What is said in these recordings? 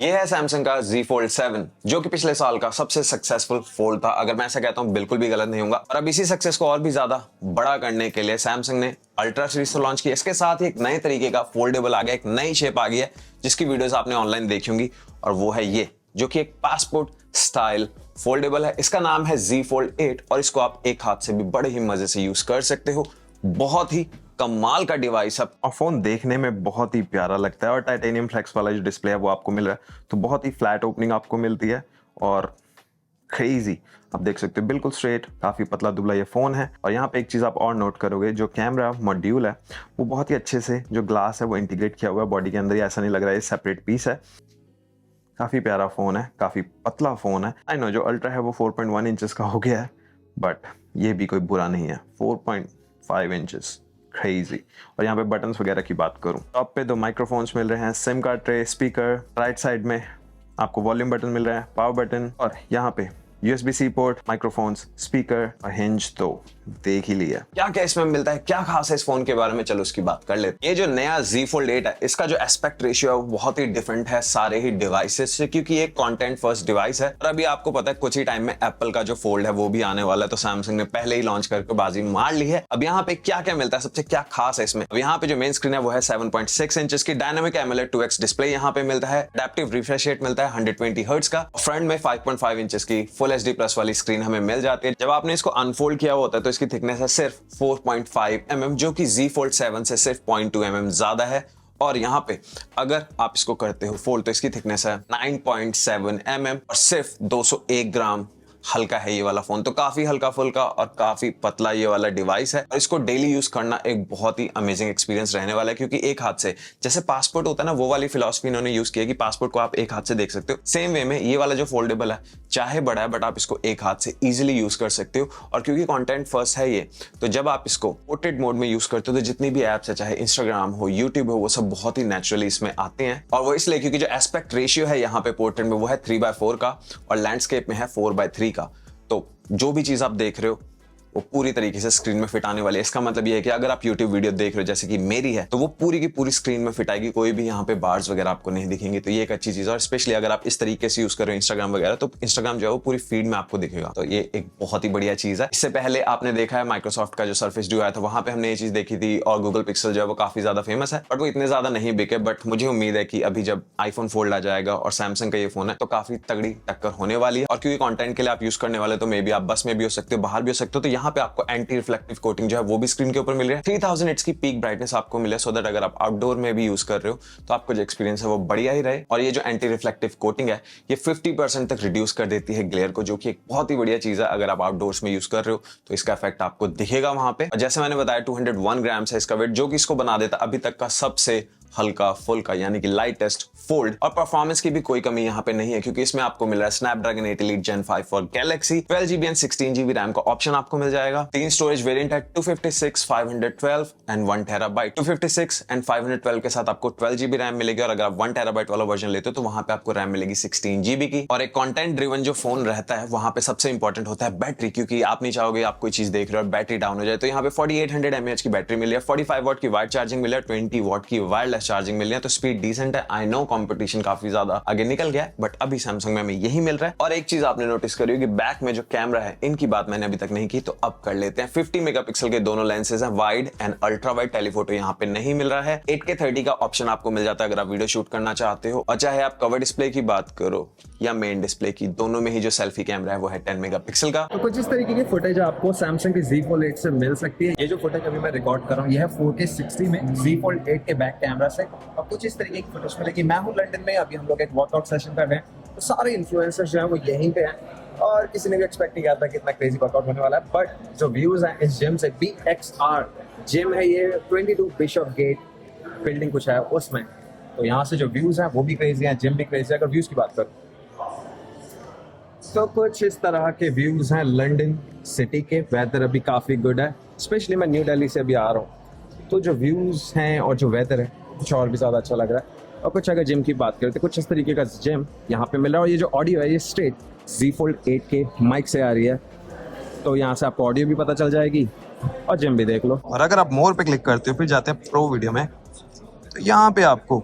ये है सैमसंग का Z Fold 7 जो कि पिछले साल का सबसे सक्सेसफुल फोल्ड था। अगर मैं ऐसा कहता हूं बिल्कुल भी गलत नहीं होगा। और अब इसी सक्सेस को और भी ज्यादा बड़ा करने के लिए सैमसंग ने अल्ट्रा सीरीज तो लॉन्च की। इसके साथ ही एक नए तरीके का फोल्डेबल आ गया, एक नई शेप आ गई है जिसकी वीडियोस आपने ऑनलाइन देखी होंगी, और वो है ये जो कि एक पासपोर्ट स्टाइल फोल्डेबल है। इसका नाम है Z Fold 8 और इसको आप एक हाथ से भी बड़े ही मजे से यूज कर सकते हो। बहुत ही कमाल का डिवाइस है और फोन देखने में बहुत ही प्यारा लगता है। और टाइटेनियम फ्लेक्स वाला जो डिस्प्ले है वो आपको मिल रहा है, तो बहुत ही फ्लैट ओपनिंग आपको मिलती है और क्रेजी आप देख सकते हो, बिल्कुल स्ट्रेट, काफी पतला दुबला ये फोन है। और यहाँ पे एक चीज आप और नोट करोगे, जो कैमरा मॉड्यूल है वो बहुत ही अच्छे से, जो ग्लास है वो इंटीग्रेट किया हुआ है बॉडी के अंदर, ही ऐसा नहीं लग रहा है ये सेपरेट पीस है। काफी प्यारा फोन है, काफी पतला फोन है। आई नो जो अल्ट्रा है वो 4.1 इंचेस का हो गया है, बट ये भी कोई बुरा नहीं है। 4.5 इंचेस क्रेजी। और यहाँ पे बटन्स वगैरह की बात करूँ, टॉप पे 2 माइक्रोफोन्स मिल रहे हैं, SIM card tray, speaker, right side में आपको वॉल्यूम बटन मिल रहा है, पावर बटन, और यहाँ पे USB-C पोर्ट, माइक्रोफोन्स, स्पीकर और हिंज तो देख ही लिया। क्या क्या इसमें मिलता है, क्या खास है इस फोन के बारे में, चलो उसकी बात कर लेते हैं। ये जो नया Z Fold 8 है, इसका जो एस्पेक्ट रेशियो है वो बहुत ही डिफरेंट है सारे ही डिवाइसेस से, क्योंकि ये कंटेंट फर्स्ट डिवाइस है। और अभी आपको पता है कुछ ही टाइम में एप्पल का जो फोल्ड है वो भी आने वाला है, तो सैमसंग ने पहले ही लॉन्च करके बाजी मार ली है। अब यहाँ पे क्या क्या मिलता है, सबसे क्या खास है इसमें। अब यहाँ पे जो मेन स्क्रीन है वो है 7.6 इंचेस की डायनामिक एमोलेड 2x डिस्प्ले यहाँ पे मिलता है। एडेप्टिव रिफ्रेश रेट मिलता है 120 हर्ट्ज का। फ्रंट में 5.5 इंचेस की फुल HD प्लस वाली स्क्रीन हमें मिल जाती है। जब आपने इसको अनफोल्ड किया होता है तो इसकी थिकनेस है सिर्फ 4.5 mm, जो कि Z Fold 7 से सिर्फ 0.2 mm ज्यादा है। और यहाँ पे अगर आप इसको करते हो फोल्ड तो इसकी थिकनेस है 9.7 mm और सिर्फ 201 ग्राम हल्का है ये वाला फोन। तो काफी हल्का फुल्का और काफी पतला ये वाला डिवाइस है, और इसको डेली यूज करना एक बहुत ही अमेजिंग एक्सपीरियंस रहने वाला है, क्योंकि एक हाथ से, जैसे पासपोर्ट होता है ना, वो वाली फिलॉसफी इन्होंने यूज किया कि पासपोर्ट को आप एक हाथ से देख सकते हो। सेम वे में ये वाला जो फोल्डेबल है, चाहे बड़ा है बट आप इसको एक हाथ से इजिली यूज कर सकते हो। और क्योंकि कंटेंट फर्स्ट है ये, तो जब आप इसको पोर्ट्रेट मोड में यूज करते हो तो जितनी भी एप्स है, चाहे इंस्टाग्राम हो, यूट्यूब हो, वो सब बहुत ही नेचुरली इसमें आते हैं। और वो इसलिए क्योंकि जो एस्पेक्ट रेशियो है यहाँ पे पोर्ट्रेट में वो है 3/4 का और लैंडस्केप में है 4/3 का। तो जो भी चीज आप देख रहे हो वो पूरी तरीके से स्क्रीन में फिट आने वाली है। इसका मतलब ये है कि अगर आप YouTube वीडियो देख रहे हो जैसे कि मेरी है, तो वो पूरी की पूरी स्क्रीन में फिट आएगी, कोई भी यहाँ पे बार्स वगैरह आपको नहीं दिखेंगे। तो ये एक अच्छी चीज है। और स्पेशली अगर आप इस तरीके से यूज कर रहे हो इंस्टाग्राम वगैरह, तो इंस्टाग्राम जो है वो पूरी फीड में आपको दिखेगा। तो ये एक बहुत ही बढ़िया चीज है। इससे पहले आपने देखा है माइक्रोसॉफ्ट का जो सर्फेस ड्यू आया था, वहां पे हमने ये चीज देखी थी। और गूगल पिक्सल जो है वो काफी ज्यादा फेमस है, बट वो इतने ज्यादा नहीं बिके। बट मुझे उम्मीद है कि अभी जब आईफोन फोल्ड आ जाएगा और सैमसंग का ये फोन है, तो काफी तगड़ी टक्कर होने वाली है। और क्योंकि कंटेंट के लिए आप यूज करने वाले, तो मे बी आप बस में भी हो सकते हो, बाहर भी हो सकते हो, तो यहाँ पे आपको एंटी रिफ्लेक्टिव कोटिंग जो है वो भी स्क्रीन के ऊपर मिल रही है। 3000 निट्स की पीक ब्राइटनेस आपको मिले, सो दैट अगर आप आउटडोर में भी यूज कर रहे हो तो आपको जो एक्सपीरियंस है वो बढ़िया ही रहे। और ये जो एंटी रिफ्लेक्टिव कोटिंग है ये 50% तक रिड्यूस कर देती है ग्लेयर को, जो कि एक बहुत ही बढ़िया चीज है। अगर आप आउटडोर्स में यूज कर रहे हो तो इसका इफेक्ट आपको दिखेगा वहां पे। और जैसे मैंने बताया 201 ग्राम्स है इसका वेट, जो कि इसको बना देता अभी तक का सबसे हल्का फुल्का यानी कि लाइटेस्ट फोल्ड। और परफॉर्मेंस की भी कोई कमी यहाँ पे नहीं है, क्योंकि इसमें आपको मिल रहा है Snapdragon 8 Elite Gen 5 for Galaxy, 12GB and 16GB RAM का ऑप्शन आपको मिल जाएगा। 3 स्टोरेज वेरिएंट है, 256, 512 एंड 1TB। 256 एंड 512 के साथ आपको 12GB रैम मिलेगी, और अगर आप 1TB वाला वर्जन लेते हो तो वहां पे आपको रैम मिलेगी 16GB की। और एक कंटेंट ड्रिवन जो फोन रहता है, वहां पे सबसे इंपॉर्टेंट होता है बैटरी, क्योंकि आप नहीं चाहोगे आप कोई चीज देख रहे हो और बैटरी डाउन हो जाए। तो यहाँ पे 4800 mAh की बैटरी मिली है, 45 वाट की वायर्ड चार्जिंग मिली है, 20 वाट की वायरलेस चार्जिंग मिली है। तो स्पीड डिसेंट है। आई नो कंपटीशन काफी ज्यादा आगे निकल गया है, बट अभी सैमसंग में हमें यही मिल रहा है। और एक चीज आपने नोटिस करी होगी, बैक में जो कैमरा है, इनकी बात मैंने अभी तक नहीं की, तो अब कर लेते हैं। 50 मेगापिक्सल के दोनों लेंसेज हैं, wide and ultra wide telephoto यहाँ पे नहीं मिल रहा है। 8K 30 का ऑप्शन आपको मिल जाता है अगर आप वीडियो शूट करना चाहते हो। और चाहे आप कवर डिस्प्ले की बात करो या मेन डिस्प्ले की, दोनों में ही जो सेल्फी कैमरा है वो है 10 मेगापिक्सल का। तो कुछ इस तरीके की फुटेज आपको सैमसंग के Z Fold 8 से मिल सकती है। ये जो फुटेज अभी मैं रिकॉर्ड कर रहा हूँ, ये है 4K 60 में Z Fold 8 के बैक कैमरा से। और कुछ इस तरीके की फुटेज मिलेगी। मैं हूँ लंदन में, अभी हम लोग एक वर्कआउट सेशन कर रहे हैं, तो सारे इन्फ्लुएंसर्स जो हैं वो यहीं पे हैं, और किसी ने भी एक्सपेक्ट नहीं किया था कि इतना क्रेजी वर्कआउट होने वाला है। बट जो व्यूज हैं इस जिम से, BXR जिम है ये, 22 बिशप गेट बिल्डिंग कुछ है उसमें, तो यहाँ से जो व्यूज हैं वो भी क्रेजी हैं, जिम भी क्रेजी है। अगर व्यूज की बात करूँ तो कुछ इस तरह के व्यूज हैं लंदन सिटी के। वेदर अभी काफ़ी गुड है, स्पेशली मैं न्यू दिल्ली से अभी आ रहा हूँ, तो जो व्यूज हैं और जो वेदर है कुछ और भी ज़्यादा अच्छा लग रहा है। और कुछ अगर जिम की बात करें तो कुछ इस तरीके का जिम यहाँ पे मिल रहा है। और ये जो ऑडियो है ये स्ट्रेट Z Fold 8 के माइक से आ रही है, तो यहाँ से आपको ऑडियो भी पता चल जाएगी और जिम भी देख लो। और अगर आप मोर पे क्लिक करते हो फिर जाते हैं प्रो वीडियो में, तो यहाँ पे आपको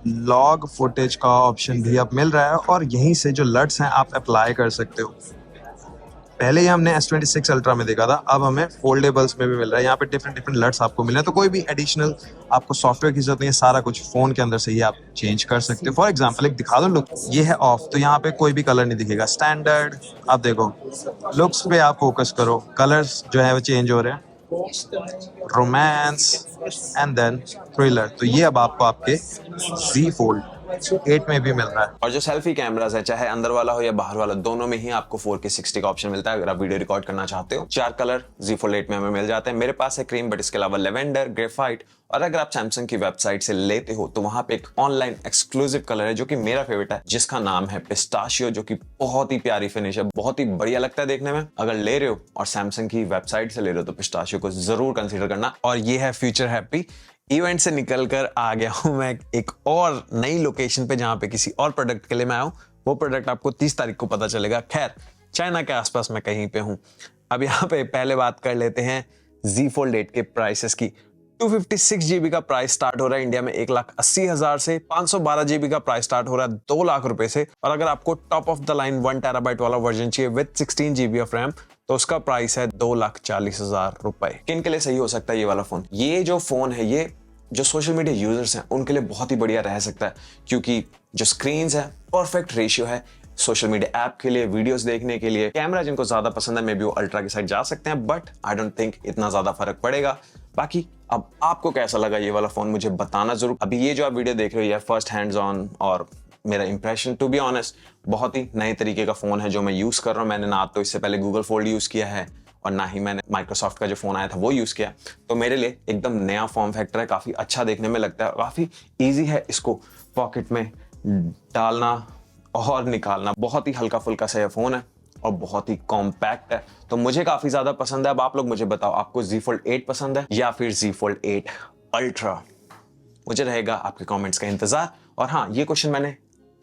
लॉग फुटेज का ऑप्शन भी अब मिल रहा है और यहीं से जो लट्स हैं आप अप्लाई कर सकते हो। पहले ही हमने S26 अल्ट्रा में देखा था, अब हमें फोल्डेबल्स में भी मिल रहा है। यहाँ पे डिफरेंट लट्स आपको मिल रहे हैं, तो कोई भी एडिशनल आपको सॉफ्टवेयर की जरूरत नहीं है, सारा कुछ फोन के अंदर से ही आप चेंज कर सकते हो। फॉर एग्जांपल एक दिखा दो लुक, ये है ऑफ, तो यहाँ पे कोई भी कलर नहीं दिखेगा। स्टैंडर्ड, आप देखो लुक्स पे आप फोकस करो, कलर्स जो है वो चेंज हो रहे हैं। रोमांस एंड देन थ्रिलर, तो ये अब आपको आपके Z Fold 8 में भी मिल रहा है। और जो सेल्फी कैमरास है, चाहे अंदर वाला हो या बाहर वाला, दोनों में ही आपको 4K 60 का ऑप्शन मिलता है अगर आप वीडियो रिकॉर्ड करना चाहते हो। 4 कलर Z Fold 8 में हमें मिल जाते हैं। मेरे पास है क्रीम, बट इसके अलावा लेवेंडर, ग्रेफाइट, और अगर आप सैमसंग की वेबसाइट से लेते हो तो वहां पे एक ऑनलाइन एक्सक्लूसिव कलर है जो कि मेरा फेवरेट है, जिसका नाम है पिस्ताशियो, जो कि बहुत ही प्यारी फिनिश है, बहुत ही बढ़िया लगता है देखने में। अगर ले रहे हो और सैमसंग की वेबसाइट से ले रहे हो तो पिस्ताशियो को जरूर कंसीडर करना। और ये है फ्यूचर हैप्पी। इवेंट से निकलकर आ गया हूं मैं एक और नई लोकेशन पे, जहां पे किसी और प्रोडक्ट के लिए मैं आया हूं। वो प्रोडक्ट आपको 30 तारीख को पता चलेगा। खैर, चाइना के आसपास मैं कहीं पे हूं। अब यहाँ पे पहले बात कर लेते हैं Z Fold 8 के प्राइसेस की। 256 GB का प्राइस स्टार्ट हो रहा है इंडिया में 1,80,000 से। 512 GB का प्राइस स्टार्ट हो रहा है 2 लाख रुपए से। और अगर आपको top of the line 1 TB वाला वर्जन चाहिए विद 16 GB ऑफ रैम, तो उसका प्राइस है 2,40,000 रुपए। किन के लिए सही हो सकता है ये वाला फोन? ये जो फोन है, ये जो सोशल मीडिया यूजर्स हैं उनके लिए बहुत ही बढ़िया रह सकता है, क्योंकि जो स्क्रीन है परफेक्ट रेशियो है सोशल मीडिया ऐप के लिए, वीडियोस देखने के लिए। कैमरा जिनको ज्यादा पसंद है मे बी वो अल्ट्रा की साइड जा सकते हैं, बट आई डोंट थिंक इतना ज्यादा फर्क पड़ेगा। बाकी अब आपको कैसा लगा ये वाला फोन मुझे बताना जरूर। अभी ये जो आप वीडियो देख रहे हो ये फर्स्ट हैंड्स ऑन और मेरा इंप्रेशन, टू बी ऑनेस्ट बहुत ही नए तरीके का फोन है जो मैं यूज कर रहा हूँ। मैंने ना तो इससे पहले गूगल फोल्ड यूज किया है और ना ही मैंने माइक्रोसॉफ्ट का जो फोन आया था वो यूज किया, तो मेरे लिए एकदम नया फॉर्म फैक्टर है, काफी अच्छा देखने में लगता है, काफी इजी है इसको पॉकेट में डालना और निकालना। बहुत ही हल्का फुल्का सा फोन है और बहुत ही कॉम्पैक्ट है, तो मुझे काफी ज्यादा पसंद है। अब आप लोग मुझे बताओ, आपको Z Fold 8 पसंद है या फिर Z Fold 8 अल्ट्रा? मुझे रहेगा आपके कमेंट्स का इंतजार। और हाँ, ये क्वेश्चन मैंने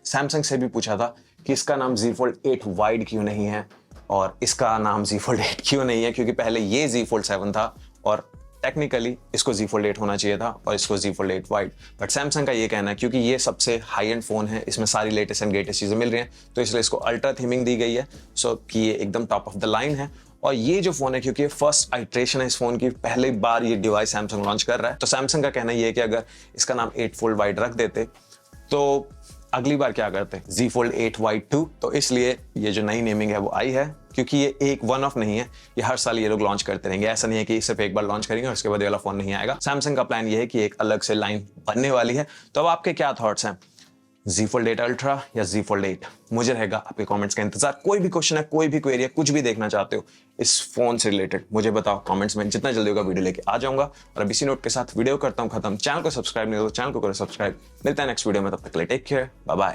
सैमसंग से भी पूछा था कि इसका नाम Z Fold 8 वाइड क्यों नहीं है और इसका नाम Z Fold 8 क्यों नहीं है, क्योंकि पहले ये Z Fold 7 था और टेक्निकली इसको Z Fold 8 होना चाहिए था और इसको Z Fold 8 wide. But Samsung का ये कहना है क्योंकि ये सबसे हाई एंड फोन है, इसमें सारी लेटेस्ट एंड ग्रेटेस्ट चीजें मिल रही हैं, तो इसलिए इसको अल्ट्रा थीमिंग दी गई है, सो कि ये एकदम टॉप ऑफ द लाइन है। और ये जो फोन है, क्योंकि ये फर्स्ट आइट्रेशन है इस फोन की, पहली बार ये डिवाइस सैमसंग लॉन्च कर रहा है, तो सैमसंग का कहना ये है कि अगर इसका नाम 8 Fold वाइड रख देते तो अगली बार क्या करते, Z Fold 8 वाइड 2। तो इसलिए ये जो नई नेमिंग है वो आई है, क्योंकि ये एक वन ऑफ नहीं है, ये हर साल ये लोग लॉन्च करते रहेंगे। ऐसा नहीं है कि सिर्फ एक बार लॉन्च करेंगे और उसके बाद ये वाला फोन नहीं आएगा। सैमसंग का प्लान ये है कि एक अलग से लाइन बनने वाली है। तो अब आपके क्या थॉट्स हैं, Z Fold 8 अल्ट्रा या Z Fold 8? मुझे रहेगा आपके कमेंट्स का इंतजार। कोई भी क्वेश्चन है, कोई भी क्वेरी है, कुछ भी देखना चाहते हो इस फोन से रिलेटेड, मुझे बताओ कमेंट्स में, जितना जल्दी होगा वीडियो लेके आ जाऊंगा। और अब इसी नोट के साथ वीडियो करता हूं खत्म। चैनल को सब्सक्राइब नहीं हो तो चैनल को करो सब्सक्राइब। मिलता है नेक्स्ट वीडियो में, तब तक के लिए टेक केयर, बाय बाय।